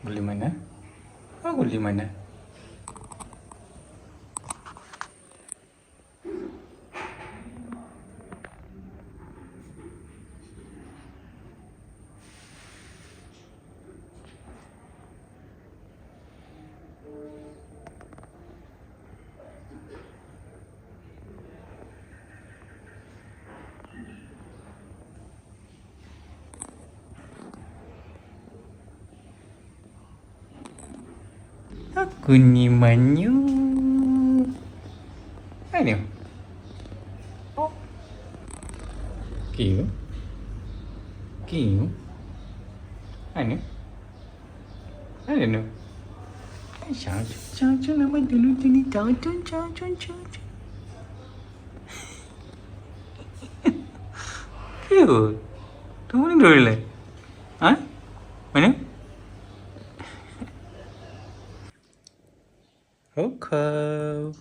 गुल्ली मैंने हाँ गुल्ली मैंने कुन्नी मन्यू अरे क्यों क्यों अरे अरे नो चाचू nama dulu sini चाचू क्यों तुम नहीं डोले हाँ मैंने खाओ खाओ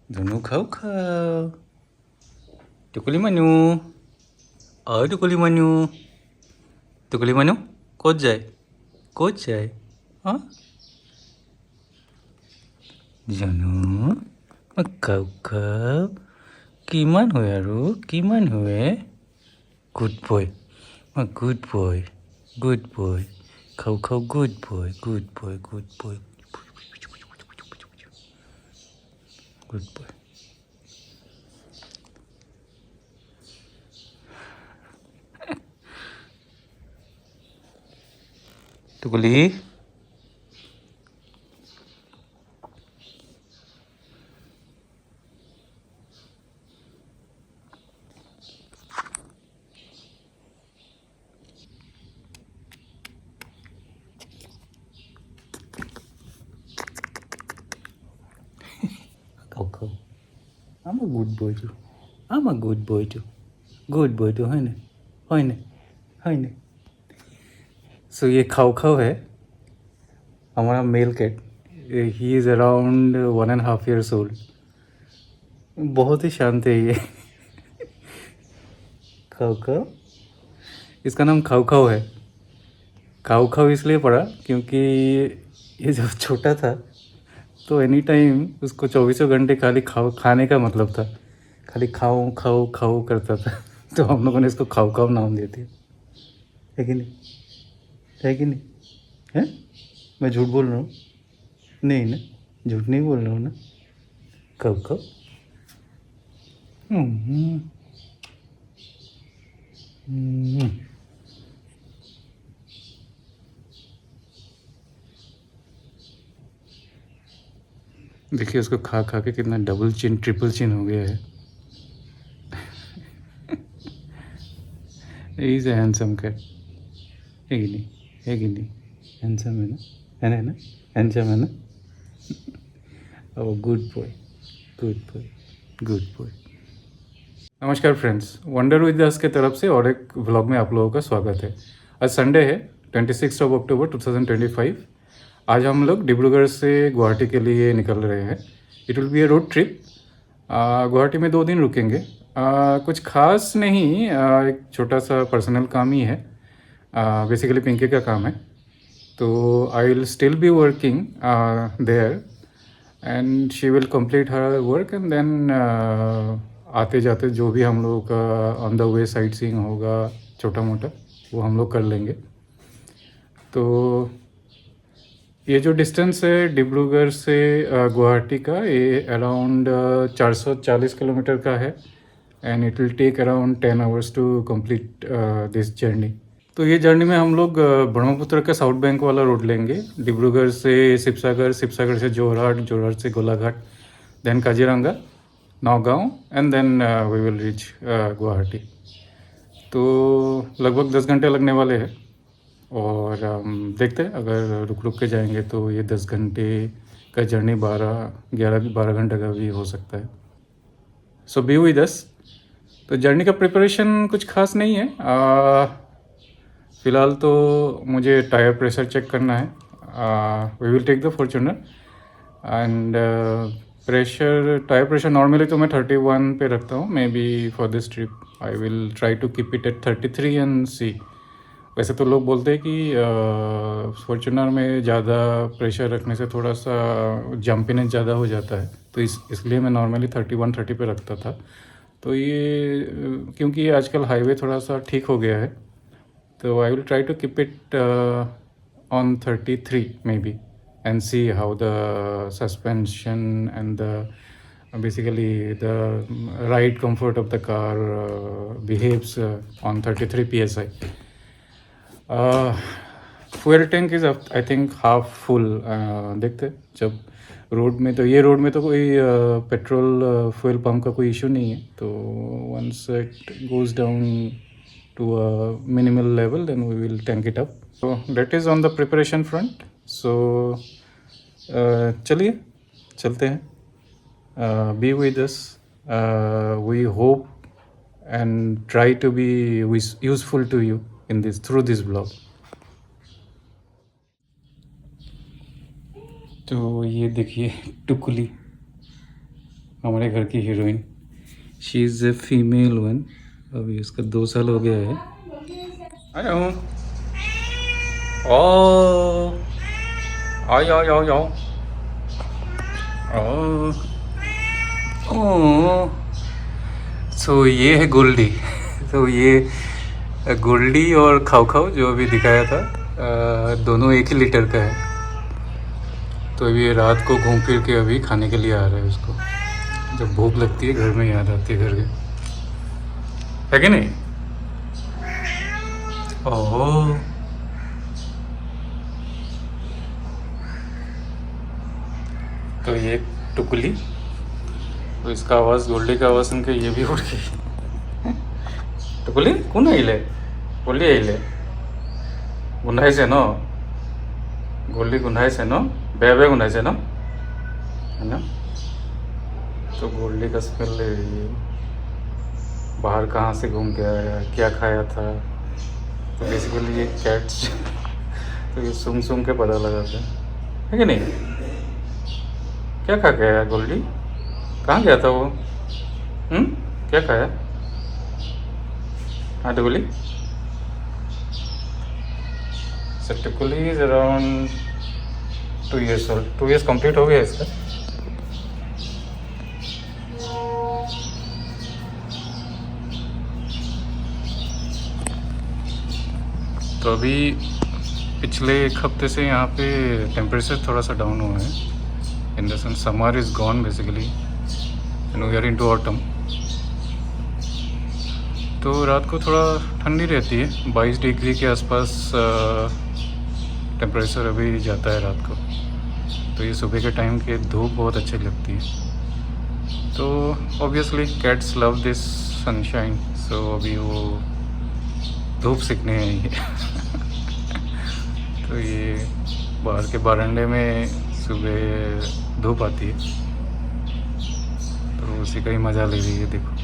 दोनों खाओ खाओ टुकली मनु टुकली मनु कोच जाए हाँ জানো খাও খাও কিমান হয় আৰু কিমান হয় গুড বয় গুড বয় খাও খাও গুড বয় গুড বয় টুকুলি খাও I'm a good boy too. হয় না सो ये खाओ है हमारा male cat he is around 1.5 years old बहुत ही शांत है ये खाओ इसका नाम खाओ है खाओ इसलिए पड़ा क्योंकि ये जब छोटा था तो एनी टाइम उसको 24 घंटे खाली खाने का मतलब था खाली खाओ करता था तो हम लोगों ने इसको खाओ नाम दे दिया है कि नहीं है मैं झूठ बोल रहा हूँ नहीं ना झूठ नहीं बोल रहा हूँ ना खाओ देखिए उसको खा के कितना डबल चिन ट्रिपल चिन हो गया है इज ए हैंडसम कैट है कि नहीं हैंडसम है ना हैंडसम है ना ओ गुड बॉय नमस्कार फ्रेंड्स वंडर विद अस के तरफ से और एक व्लॉग में आप लोगों का स्वागत है। आज संडे है 26 अक्टूबर 2025। आज हम लोग डिब्रूगढ़ से गुवाहाटी के लिए निकल रहे हैं। It will B A road trip. Guwahati में 2 दिन रुकेंगे। कुछ खास नहीं, एक छोटा सा पर्सनल काम ही है। बेसिकली पिंकी का काम है, तो I will still be working there and she will complete her work and then आते जाते जो भी हम लोगों का on the way sightseeing होगा छोटा मोटा वो हम लोग कर लेंगे। तो ये जो डिस्टेंस है डिब्रूगढ़ से गुवाहाटी का, ये अराउंड 440 किलोमीटर का है and it will take around 10 hours to complete this journey. तो ये जर्नी में हम लोग ब्रह्मपुत्र का साउथ बैंक वाला रोड लेंगे। डिब्रूगढ़ से शिवसागर से जोरहाट से Golaghat, then Kaziranga, Nagaon and then we will reach Guwahati. तो लगभग 10 घंटे लगने वाले हैं और देखते हैं अगर रुक के जाएंगे तो ये 10 घंटे का जर्नी 12 घंटे का भी हो सकता है। सो बी विद अस। तो जर्नी का प्रिपरेशन कुछ खास नहीं है। फ़िलहाल तो मुझे टायर प्रेशर चेक करना है। We will take the Fortuner and tyre pressure normally तो मैं 31 पे रखता हूँ। Maybe for this trip I will try to keep it at 33 and see वैसे तो लोग बोलते हैं कि फॉर्च्यूनर में ज़्यादा प्रेशर रखने से थोड़ा सा जंपिनेस ज़्यादा हो जाता है, तो इसलिए मैं नॉर्मली 31-30 पे रखता था। तो ये क्योंकि आजकल हाईवे थोड़ा सा ठीक हो गया है, तो I will try to keep it on 33 may be and see how the suspension and basically the ride comfort of the car behaves on 33 psi. Fuel tank is I think half full. देखते जब road में, तो ये road में तो कोई petrol fuel pump का कोई इशू नहीं है, तो once it goes down to a minimal level then we will tank it up. So that is on the preparation front. So चलिए चलते हैं, be with us. We hope and try to be useful to you in this through this vlog. तो ये देखिए टुकली, हमारे घर की heroine. She is a female one. अभी उसका 2 साल हो गया है। हेलो, ओ आओ आओ आओ आओ ओ ओ। सो ये है गोल्डी। तो ये गोल्डी और खाओ खाओ जो अभी दिखाया था, दोनों 1 ही लीटर का है। तो अभी ये रात को घूम फिर के अभी खाने के लिए आ रहा है। उसको जब भूख लगती है घर में याद आती है घर के, है कि नहीं? ओह, तो ये टुकली, तो इसका आवाज़, गोल्डी का आवाज़ सुन के ये भी उड़ गई। टुकली कौन आइले? गोल्डी आइले, गुंडाइছে न? गोल्डी गुंडाइছে न? बेबे गुंडाइছে न? है ना? तो गोल्डी का स्मेल ले रही है। बाहर कहाँ से घूम के आया, क्या खाया था। तो बेसिकली ये कैट्स तो ये सूंघ सूंघ के पता लगाते हैं, है कि नहीं? क्या खा के आया गोल्डी? कहाँ गया था वो? क्या खाया? हाँ Tukli. So Tukli is around 2 years old। 2 years complete हो गया इसका। तो अभी पिछले 1 हफ्ते से यहाँ पे टेम्परेचर थोड़ा सा डाउन हुआ है। In the sense summer is gone basically and we are into autumn. तो रात को थोड़ा ठंडी रहती है, 22 डिग्री के आसपास टेम्परेचर अभी जाता है रात को। तो ये सुबह के टाइम के धूप बहुत अच्छी लगती है। तो obviously cats love this sunshine, so अभी वो धूप सीखने आई है। तो ये बाहर के बरामदे में सुबह धूप आती है, तो उसी का ही मज़ा ले रही है। देखो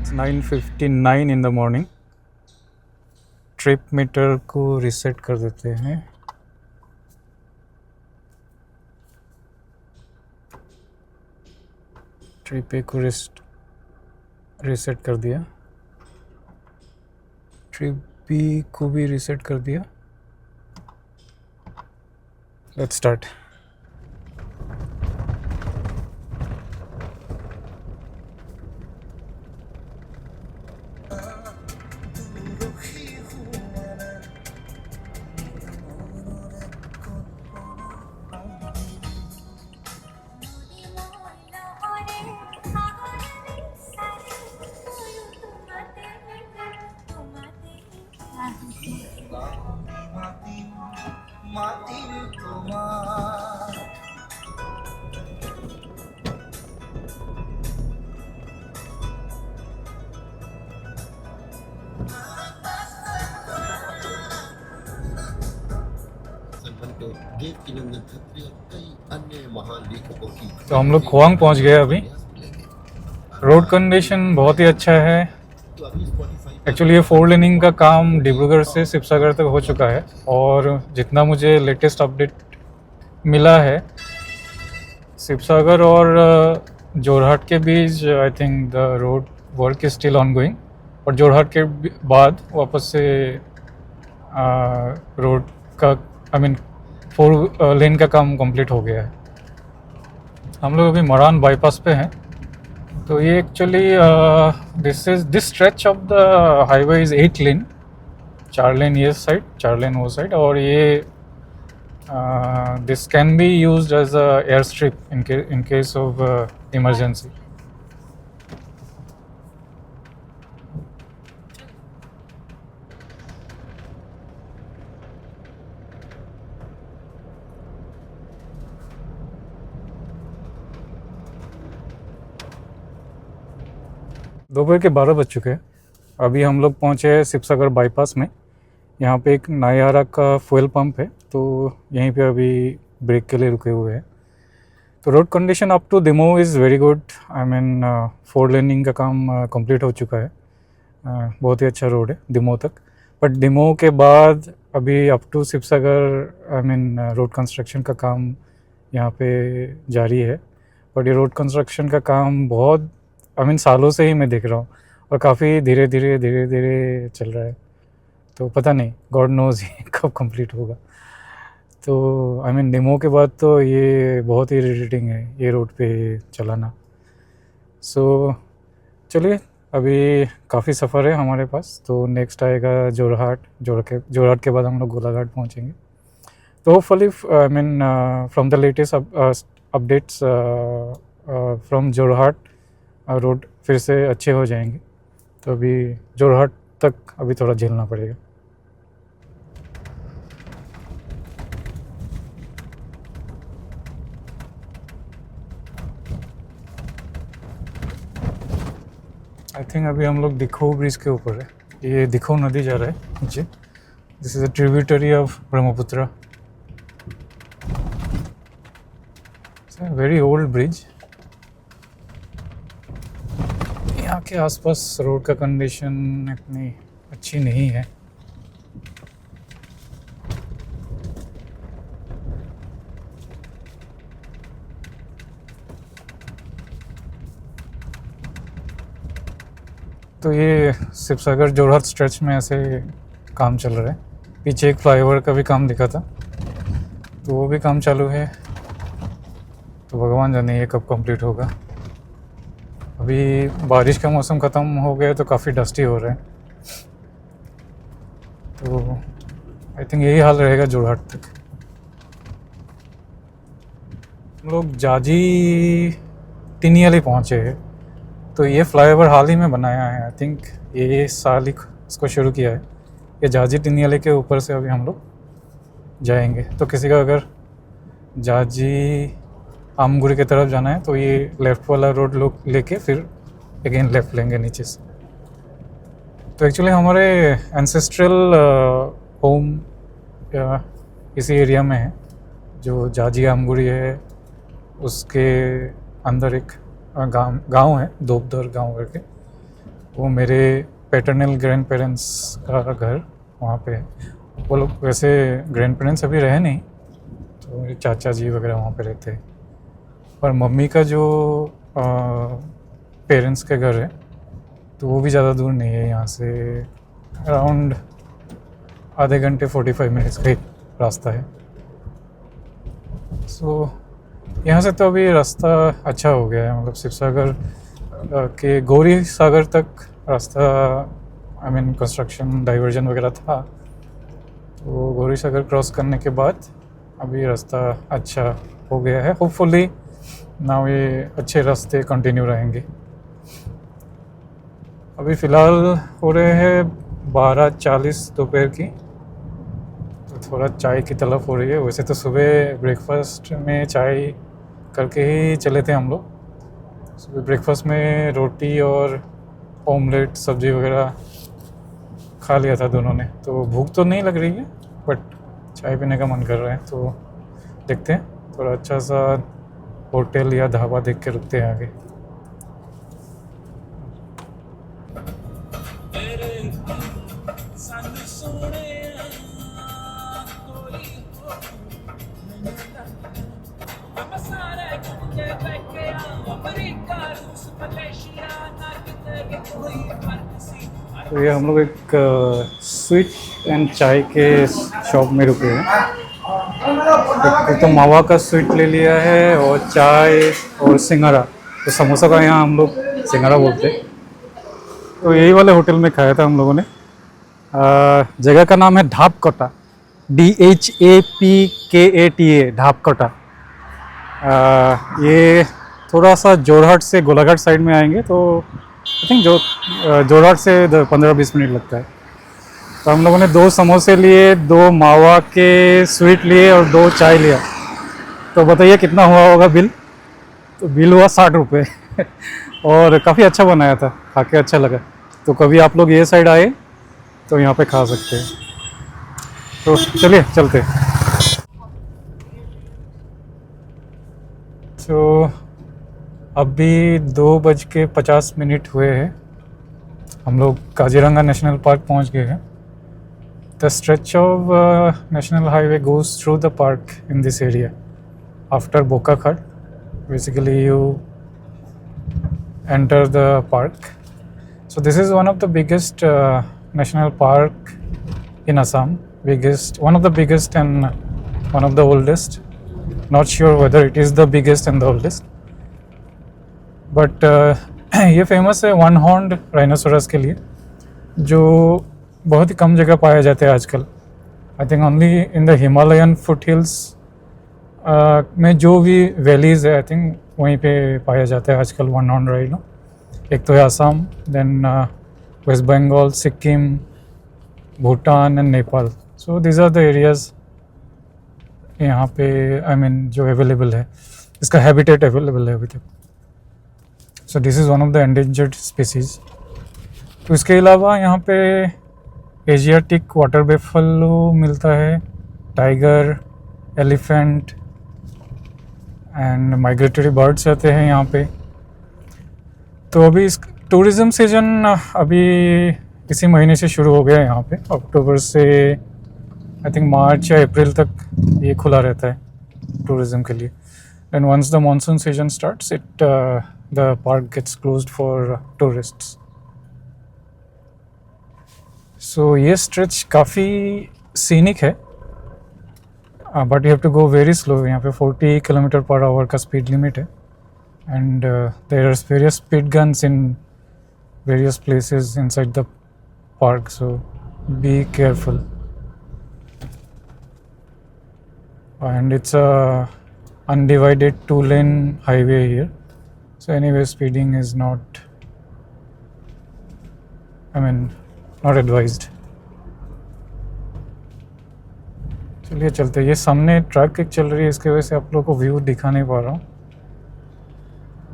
It's 9:59 in the morning. Trip meter को रिसेट कर देते हैं। ट्रिप ए को रीसेट कर दिया, ट्रिप बी को भी रीसेट कर दिया। Let's start. तो हम लोग खुआंग पहुंच गए अभी। रोड कंडीशन बहुत ही अच्छा है। एक्चुअली ये 4 लेनिंग का काम डिब्रूगढ़ से शिवसागर तक हो चुका है, और जितना मुझे लेटेस्ट अपडेट मिला है शिवसागर और जोरहाट के बीच I think the road work is still ongoing, और जोरहाट के बाद वापस से रोड का आई मीन 4 लेन का काम कंप्लीट हो गया है। हम लोग अभी मरान बाईपास पे हैं। तो ये actually this stretch of the highway is 8 lane, 4 lane ये साइड, 4 लेन वो साइड, और ये this can be used as a air strip in case of emergency. दोपहर के 12 बज चुके हैं। अभी हम लोग पहुँचे हैं शिवसागर बाईपास में। यहाँ पे एक नायारा का फ्यूल पंप है, तो यहीं पे अभी ब्रेक के लिए रुके हुए हैं। तो road condition up to Demow is very good. I mean 4 laning का काम कंप्लीट हो चुका है। बहुत ही अच्छा रोड है दिमो तक। बट दिमो के बाद अभी up to Sivasagar I mean road construction का काम यहाँ पे जारी है। बट ये रोड कंस्ट्रक्शन का काम बहुत आई मीन सालों से ही मैं देख रहा हूँ, और काफ़ी धीरे धीरे चल रहा है। तो पता नहीं, गॉड नोज़ ये कब कंप्लीट होगा। तो आई मीन डेमो के बाद तो ये बहुत ही इरिटेटिंग है ये रोड पे चलाना। सो चलिए, अभी काफ़ी सफ़र है हमारे पास। तो नेक्स्ट आएगा जोरहाट। जोरहाट के बाद हम लोग गोलाघाट पहुँचेंगे। तो hopefully I mean from the latest updates from Jorhat road फिर से अच्छे हो जाएंगे। तो अभी जोरहाट तक अभी थोड़ा झेलना पड़ेगा। आई थिंक अभी हम लोग दिखो ब्रिज के ऊपर है। ये दिखो नदी जा रहा है नीचे। This is a tributary of Brahmaputra. Very old bridge. यहाँ के आसपास रोड का कंडीशन इतनी अच्छी नहीं है। तो ये शिवसागर जोरहाट स्ट्रेच में ऐसे काम चल रहा है। पीछे एक फ्लाईओवर का भी काम दिखा था, तो वो भी काम चालू है। तो भगवान जाने ये कब कंप्लीट होगा। अभी बारिश का मौसम ख़त्म हो गया तो काफ़ी डस्टी हो रहा है। तो आई थिंक यही हाल रहेगा जोरहाट तक। हम लोग जाजी तिनियाली पहुँचे हैं। तो ये फ्लाईओवर हाल ही में बनाया है। आई थिंक ये साल ही इसको शुरू किया है। ये जाजी तिनियाली के ऊपर से अभी हम लोग जाएंगे। तो किसी का अगर जाजी आमगुरी की तरफ जाना है तो ये लेफ़्ट वाला रोड लोग लेके फिर अगेन लेफ़्ट लेंगे नीचे से। तो एक्चुअली हमारे एंसेस्ट्रल होम इसी एरिया में है। जो जाजी आमगुरी है उसके अंदर एक गांव है, दोपदर गांव करके। वो मेरे पैटर्नल ग्रैंड पेरेंट्स का घर वहाँ पे है। वो लोग वैसे ग्रैंड पेरेंट्स अभी रहे नहीं, तो मेरे चाचा जी वगैरह वहाँ पे रहते हैं। पर मम्मी का जो पेरेंट्स के घर है तो वो भी ज़्यादा दूर नहीं है यहाँ से। अराउंड आधे घंटे 45 मिनट्स का ही रास्ता है। सो यहाँ से तो अभी रास्ता अच्छा हो गया है। मतलब शिवसागर के गौरी सागर तक रास्ता आई मीन कंस्ट्रक्शन डाइवर्जन वगैरह था। तो गौरी सागर क्रॉस करने के बाद अभी रास्ता अच्छा हो गया है। होपफुली नाउ ये अच्छे रास्ते कंटिन्यू रहेंगे। अभी फ़िलहाल हो रहे हैं 12:40 दोपहर की। तो थोड़ा चाय की तलब हो रही है। वैसे तो सुबह ब्रेकफास्ट में चाय करके ही चले थे हम लोग। सुबह ब्रेकफास्ट में रोटी और ऑमलेट सब्ज़ी वगैरह खा लिया था दोनों ने। तो भूख तो नहीं लग रही है, बट चाय पीने का मन कर रहा है। तो देखते हैं, थोड़ा अच्छा सा होटल या ढाबा देख के रुकते हैं आगे। तो ये हम लोग एक स्वीट एंड चाय के शॉप में रुके हैं। एक तो मावा का स्वीट ले लिया है और चाय और सिंगारा। तो समोसा का यहाँ हम लोग सिंगारा बोलते हैं। तो यही वाले होटल में खाया था हम लोगों ने। जगह का नाम है ढापकोटा, DHAPKATA, ढापकोटा। ये थोड़ा सा जोरहाट से गोलाघाट साइड में आएंगे तो आई थिंक जोरहाट से 15-20 मिनट लगता है। तो हम लोगों ने 2 समोसे लिए, 2 मावा के स्वीट लिए और 2 चाय लिया। तो बताइए कितना हुआ होगा बिल? तो बिल हुआ 60 रुपये और काफ़ी अच्छा बनाया था, खा के अच्छा लगा। तो कभी आप लोग ये साइड आए तो यहाँ पे खा सकते हैं। तो चलिए चलते हैं। तो अभी 2:50 हुए हैं। हम लोग काजीरंगा नेशनल पार्क पहुँच गए हैं। The stretch of national highway goes through the park in this area. After Bokakhat, basically you enter the park. So this is one of the biggest national park in Assam. One of the biggest and one of the oldest. Not sure whether it is the biggest and the oldest. But ये famous है one horned rhinoceros के लिए, जो बहुत ही कम जगह पाया जाता है आजकल। I think only in the Himalayan foot hills में जो भी वैलीज़ है आई थिंक वहीं पे पाया जाता है आजकल वन हॉर्न राइनो। एक तो है Assam, then West Bengal, Sikkim, Bhutan and Nepal. So this are the areas यहाँ पे आई मीन जो अवेलेबल है, इसका हैबिटेट अवेलेबल है अभी तक। So this is one of the endangered species. तो इसके अलावा यहाँ पे एशियाटिक वाटर बेफलो मिलता है, tiger, elephant and migratory birds रहते हैं यहाँ पे। तो अभी इस टूरिज़्म सीजन अभी इसी महीने से शुरू हो गया है यहाँ पे। अक्टूबर से आई थिंक मार्च या अप्रैल तक ये खुला रहता है टूरिज़्म के लिए। And once the monsoon season starts the park gets closed for tourists. So ये स्ट्रेच काफ़ी सीनिक है, but you have to go very slow. यहाँ पे 40 km/h का स्पीड लिमिट है। And there are various speed guns in various places inside the park, so be careful. And it's a undivided 2-lane highway here, so anyway speeding is not advised. चलिए चलते हैं। ये सामने truck एक चल रही है, इसके वजह से आप लोगों को व्यू दिखा नहीं पा रहा हूँ।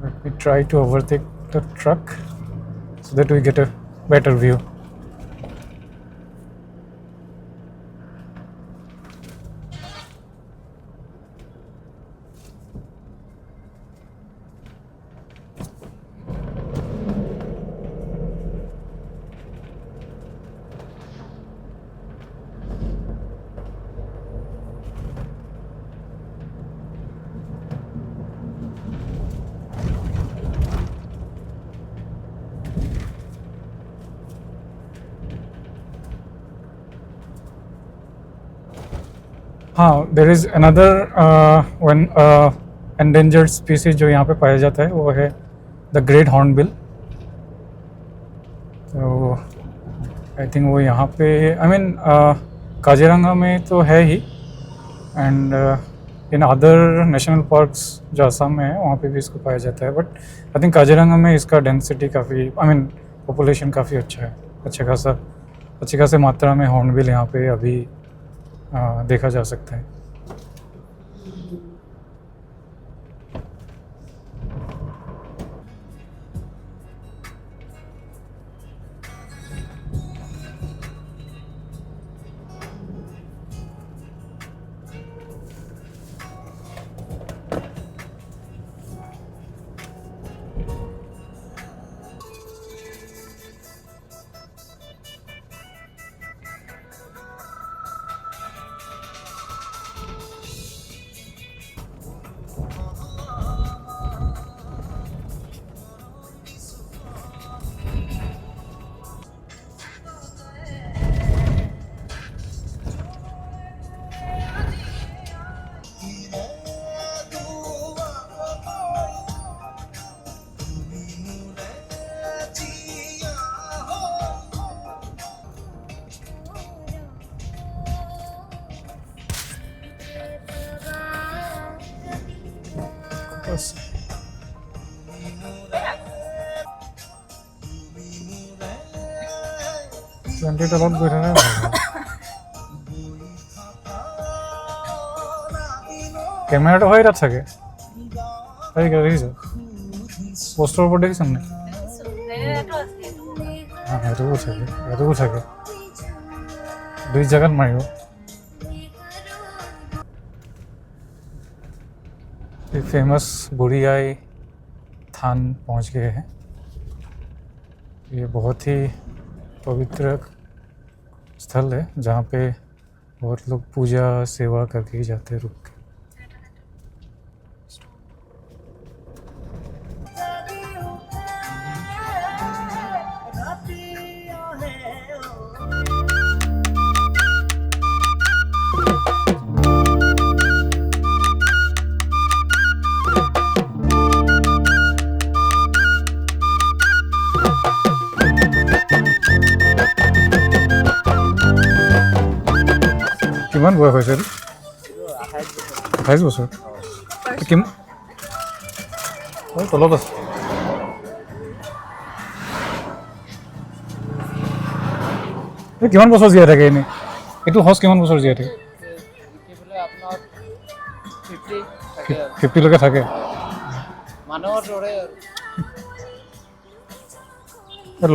Let me try to overtake the truck so that we get a better view. हाँ, there is another one endangered species जो यहाँ पे पाया जाता है, वो है द ग्रेट हॉर्नबिल। तो आई थिंक वो यहाँ पे काजीरंगा में तो है ही, and in other national parks जो असम में है वहाँ पे भी इसको पाया जाता है। बट आई थिंक काजीरंगा में इसका डेंसिटी काफ़ी पॉपुलेशन काफ़ी अच्छा है, अच्छी खासी मात्रा में हॉर्नबिल यहाँ पे अभी देखा जा सकता है। 20 তলত গৈ থাকে কেমেৰাটো হয় তাত চাগে দেখিছ পোষ্টৰ ওপৰত দেখিছ নাই এইটোও চাগে দুই জেগাত মাৰিব ये फेमस बुढ़ी आई थान पहुंच गए हैं ये बहुत ही पवित्र स्थल है जहाँ पे बहुत लोग पूजा सेवा करके ही जाते हैं रुक के কিমান বয়স হৈছে 28 বছৰ তলত আছে কিমান বছৰ জীয়াই থাকে এনেই এইটো সঁচ কিমান বছৰ জীয়াই থাকে 50 লৈকে থাকে মানুহৰ দৰে আৰু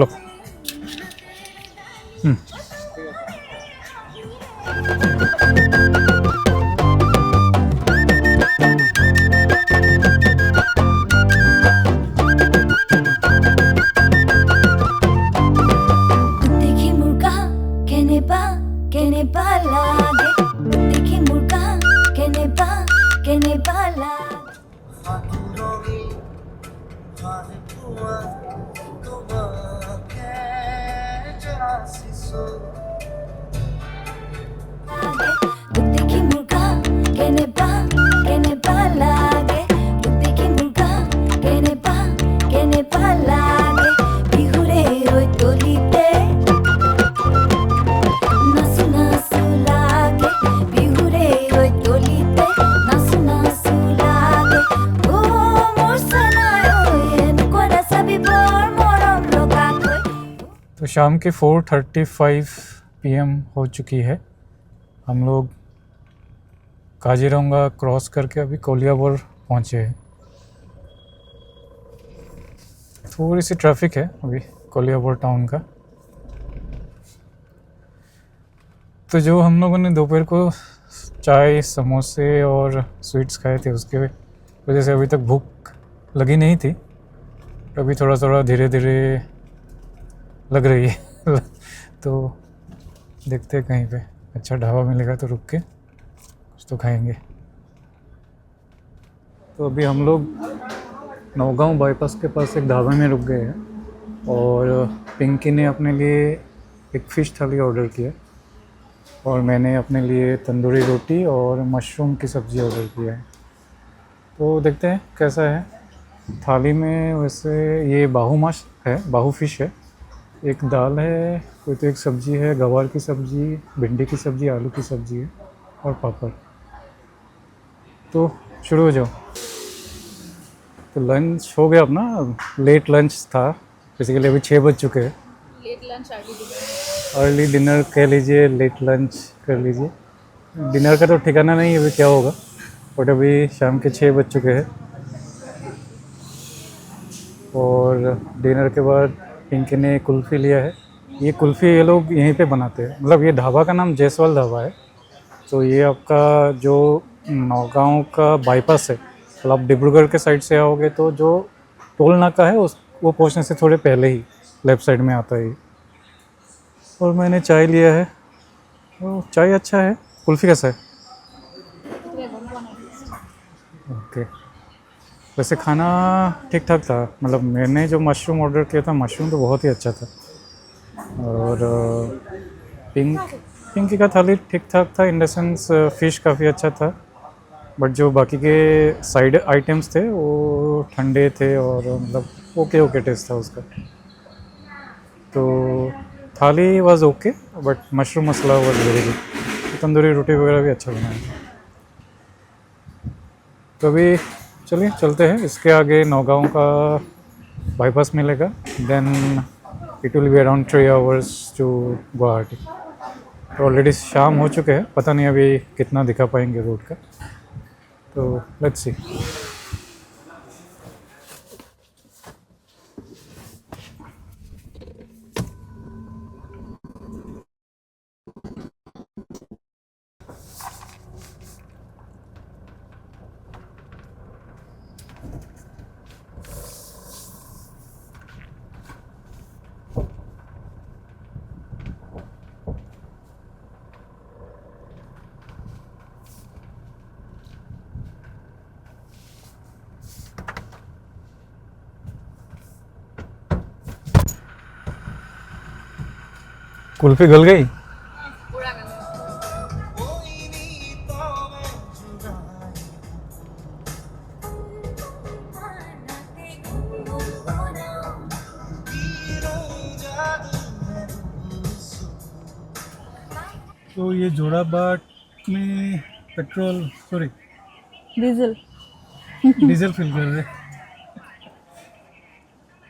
तो शाम के 4:35 PM हो चुकी है हम लोग काजीरंगा क्रॉस करके अभी कोलियाबोर पहुँचे हैं थोड़ी सी ट्रैफिक है अभी कोलियाबोर टाउन का तो जो हम लोगों ने दोपहर को चाय समोसे और स्वीट्स खाए थे उसके वजह से अभी तक भूख लगी नहीं थी अभी थोड़ा थोड़ा धीरे धीरे लग रही है तो देखते हैं कहीं पे अच्छा ढाबा मिलेगा तो रुक के कुछ तो खाएंगे तो अभी हम लोग नौगांव बाईपास के पास एक ढाबे में रुक गए हैं और पिंकी ने अपने लिए एक फ़िश थाली ऑर्डर किया और मैंने अपने लिए तंदूरी रोटी और मशरूम की सब्ज़ी ऑर्डर किया है तो देखते हैं कैसा है थाली में वैसे ये बाहू माछ है बाहू फ़िश है एक दाल है कोई तो एक सब्ज़ी है गवार की सब्ज़ी भिंडी की सब्ज़ी आलू की सब्ज़ी है और पापड़ तो शुरू हो जाओ तो लंच हो गया अपना लेट लंच था बेसिकली अभी 6 बज चुके हैं लेट लंच अर्ली डिनर कह लीजिए लेट लंच कर लीजिए डिनर का तो ठिकाना नहीं अभी क्या होगा बट अभी शाम के 6 बज चुके हैं और डिनर के बाद पिंकी ने कुल्फ़ी लिया है ये कुल्फ़ी ये लोग यहीं पे बनाते हैं मतलब ये ढाबा का नाम जयसवाल ढाबा है तो ये आपका जो नौगांव का बाईपास है मतलब आप डिब्रूगढ़ के साइड से आओगे तो जो टोल नाका है उस वो पहुंचने से थोड़े पहले ही लेफ़्ट साइड में आता है और मैंने चाय लिया है तो चाय अच्छा है कुल्फ़ी कैसा है ओके वैसे खाना ठीक ठाक था मतलब मैंने जो मशरूम ऑर्डर किया था मशरूम तो बहुत ही अच्छा था और पिंकी का थाली ठीक ठाक था इन द सेंस फ़िश काफ़ी अच्छा था बट जो बाकी के साइड आइटम्स थे वो ठंडे थे और मतलब ओके टेस्ट था उसका तो thali was okay but mushroom masala was very good tandoori roti वगैरह भी अच्छा बनाया तो अभी चलिए चलते हैं इसके आगे नौगांव का बाईपास मिलेगा then it will be around 3 hours to Guwahati. तो ऑलरेडी शाम हो चुके हैं, पता नहीं अभी कितना दिखा पाएंगे रोड का, तो लेट्स सी। कुल्फी गल गई? तो ये जोराबाट में petrol sorry diesel diesel fill कर रहे हैं।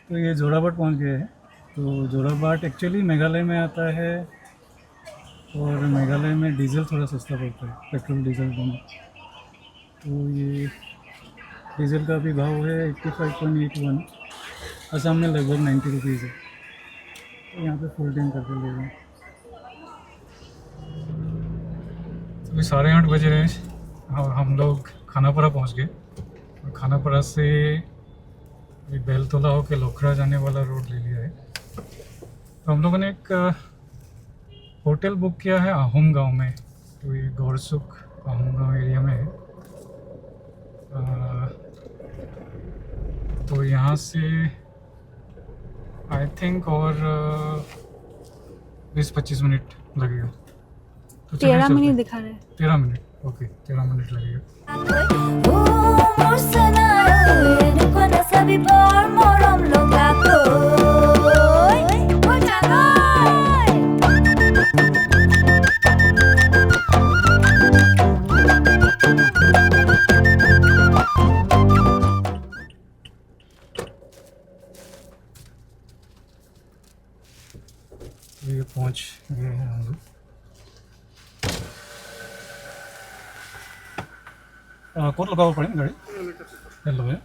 तो ये जोराबाट पहुंच गए हैं। तो जोराबाट एक्चुअली मेघालय में आता है और मेघालय में डीजल थोड़ा सस्ता पड़ता है, पेट्रोल डीजल दोनों। तो ये डीजल का भी भाव है 85.81, असम में लगभग 90 रुपीज़ है। तो यहाँ पे फुल टैंक करके ले रहे हैं। अभी 8:30 बज रहे हैं और हम लोग खानापारा पहुँच गए। और खानापारा से बेलतोला होकर लोखरा जाने वाला रोड ले लिया है। तो हम लोगों ने एक होटल बुक किया है आहोम गांव में। तो ये गौरसुख आहोम गांव एरिया में है। तो यहाँ से आई थिंक और 20-25 मिनट लगेगा। तो 13 मिनट दिखा रहे हैं। 13 मिनट, ओके 13 मिनट लगेगा। ये पहुँच गए हैं हम लोग। कोड लगाओ पड़ेगा गाड़ी। हेलो है।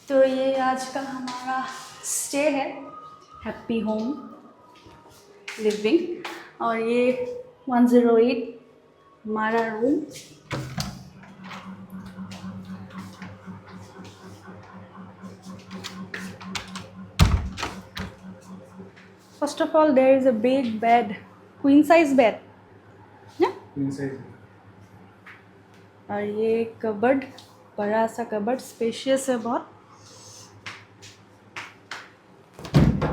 तो ये आज का हमारा स्टे है, हैप्पी होम लिविंग। और ये 108 हमारा room. First of all there is a big bed, queen size bed. और ये कबर्ड, बड़ा सा कबर्ड, स्पेशियस है बहुत।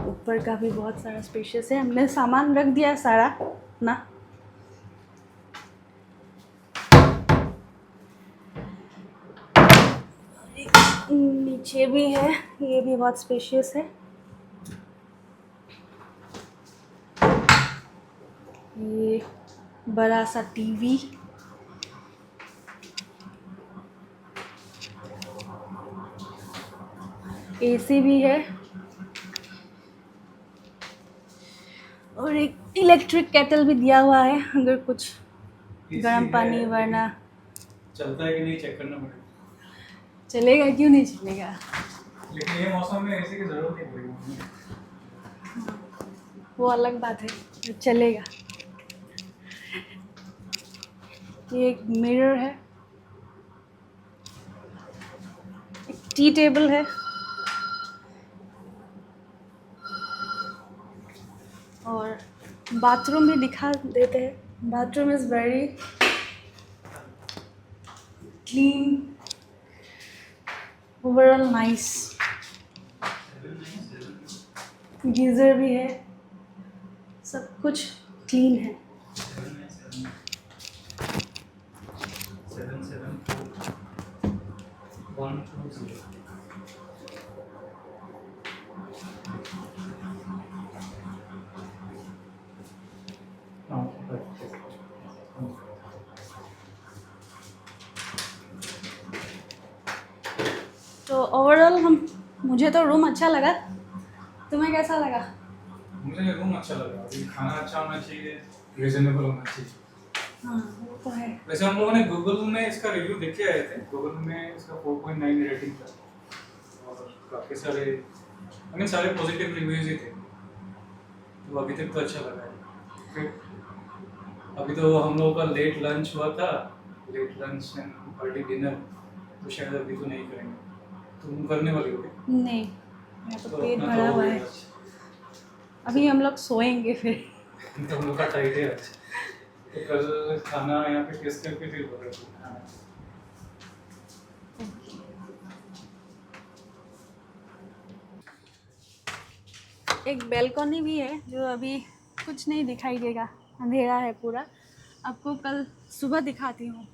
ऊपर का भी बहुत सारा स्पेशियस है। हमने सामान रख दिया है सारा ना। नीचे भी है, ये भी बहुत स्पेशियस है। ये बड़ा सा टीवी, एसी भी है और एक इलेक्ट्रिक केटल भी दिया हुआ है अगर कुछ गर्म पानी वरना चलता है कि नहीं चेक करना पड़ेगा। चलेगा, क्यों नहीं चलेगा। लेकिन ये मौसम में एसी की जरूरत नहीं पड़ेगी। वो अलग बात है, चलेगा। ये एक मिरर है, एक टी टेबल है, और बाथरूम भी दिखा देते हैं। Bathroom is very clean, overall nice. Geyser भी है, सब कुछ क्लीन है। तो ओवरऑल मुझे तो रूम अच्छा लगा, तुम्हें कैसा लगा? मुझे रूम अच्छा लगा, अभी खाना अच्छा होना चाहिए, रीजनेबल होना चाहिए। हाँ वो तो है। वैसे हम लोगों ने गूगल में इसका रिव्यू देख के आए थे, गूगल में इसका 4.9 रेटिंग था और काफ़ी सारे सारे पॉजिटिव रिव्यूज ही थे, तो अभी तक तो अच्छा लगा है। फिर अभी तो हम लोगों का लेट लंच हुआ था, late lunch and early dinner, तो शायद अभी तो नहीं करेंगे। तुम करने वाली हो क्या? नहीं, मेरा तो पेट अपना भरा तो हो हुआ गया है। आज। अभी हम लोग सोएंगे फिर। तो हम लोग का टाइट है आज, तो कल खाना यहाँ पे टेस्ट करके फिर बोलेंगे। एक बेलकनी भी है जो अभी कुछ नहीं दिखाई देगा, अंधेरा है पूरा। आपको कल सुबह दिखाती हूँ।